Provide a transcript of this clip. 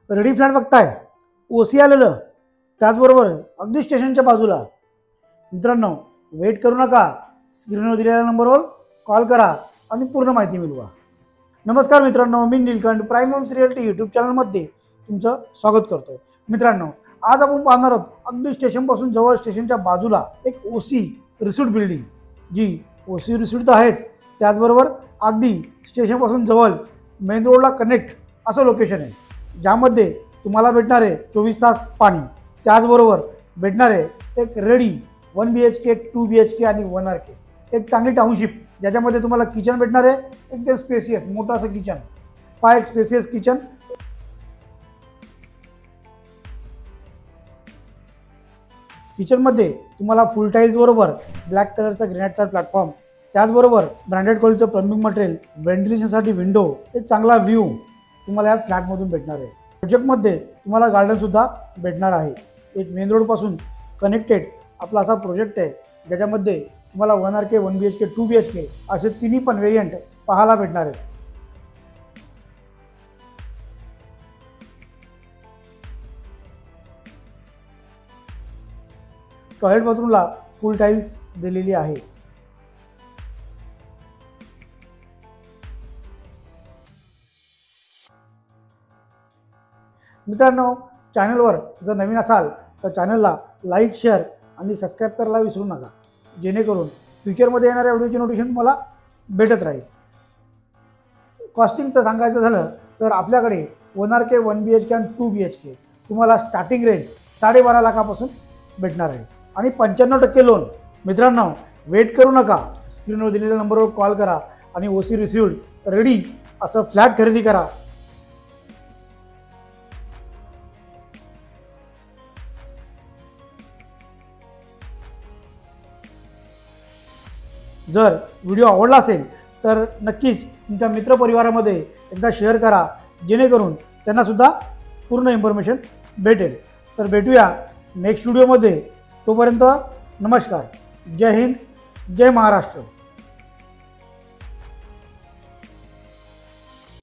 Ready flat बघताय, OC आलेलं, त्याचबरोबर अगदी स्टेशनच्या बाजूला. मित्रांनो, वेट करू नका, स्क्रीनवर दिलेल्या नंबरवर कॉल करा आणि पूर्ण माहिती मिळवा. नमस्कार मित्रांनो, मी Neelkanth prime homes realty YouTube चॅनलमध्ये तुमचं स्वागत करतोय. मित्रांनो, आज आपण पाहणार आहोत अगदी स्टेशनपासून जवळ, स्टेशनच्या बाजूला एक ओसी रिसोर्ट बिल्डिंग, जी ओसी रिसोर्ट तर आहेच, त्याचबरोबर अगदी स्टेशनपासून जवळ मेन रोडला कनेक्ट असं लोकेशन आहे, ज्यामध्ये तुम्हाला भेटणार आहे 24 तास पाणी. त्याचबरोबर भेटणार आहे एक रेडी 1 BHK 2 BHK आणि 1 RK, एक चांगली टाउनशिप, ज्याच्यामध्ये तुम्हाला किचन भेटणार आहे, एकदम स्पेसियस मोठं असं किचन, एक स्पेसियस किचन. किचनमध्ये तुम्हाला फुल टाईल्स बरोबर ब्लॅक कलरचा ग्रेनाइटचा प्लॅटफॉर्म, त्याचबरोबर ब्रँडेड क्वालिटीचं प्लंबिंग मटेरियल, व्हेंटिलेशनसाठी विंडो, एक चांगला व्ह्यू तुम्हाला या फ्लॅटमधून भेटणार आहे. प्रोजेक्टमध्ये तुम्हाला गार्डनसुद्धा भेटणार आहे. एक मेन रोडपासून कनेक्टेड आपला असा प्रोजेक्ट आहे, ज्याच्यामध्ये तुम्हाला 1 RK 1 BHK 2 BHK असे तिन्ही पण व्हेरियंट पाहायला भेटणार आहेत. टॉयलेट बाथरूमला फुल टाईल्स दिलेली आहे. मित्रांनो, चॅनलवर जर नवीन असाल तर चॅनलला लाईक, शेअर आणि सबस्क्राईब करायला विसरू नका, जेणेकरून फ्युचरमध्ये येणाऱ्या व्हिडिओची नोटिफिकेशन तुम्हाला भेटत राहील. कॉस्टिंगचं सांगायचं झालं तर आपल्याकडे 1 RK 1 BHK आणि 2 BHK तुम्हाला स्टार्टिंग रेंज 12.5 लाखापासून भेटणार आहे आणि 95% लोन. मित्रांनो, वेट करू नका, स्क्रीनवर दिलेल्या नंबरवर कॉल करा आणि ओसी रिसिव्ड रेडी असं फ्लॅट खरेदी करा. जर व्हिडिओ आवडला असेल तर नक्कीच तुमच्या मित्रपरिवारामध्ये एकदा शेअर करा, जेणेकरून त्यांनासुद्धा पूर्ण इन्फॉर्मेशन भेटेल. तर भेटूया नेक्स्ट व्हिडिओमध्ये. तोपर्यंत नमस्कार. जय हिंद, जय महाराष्ट्र.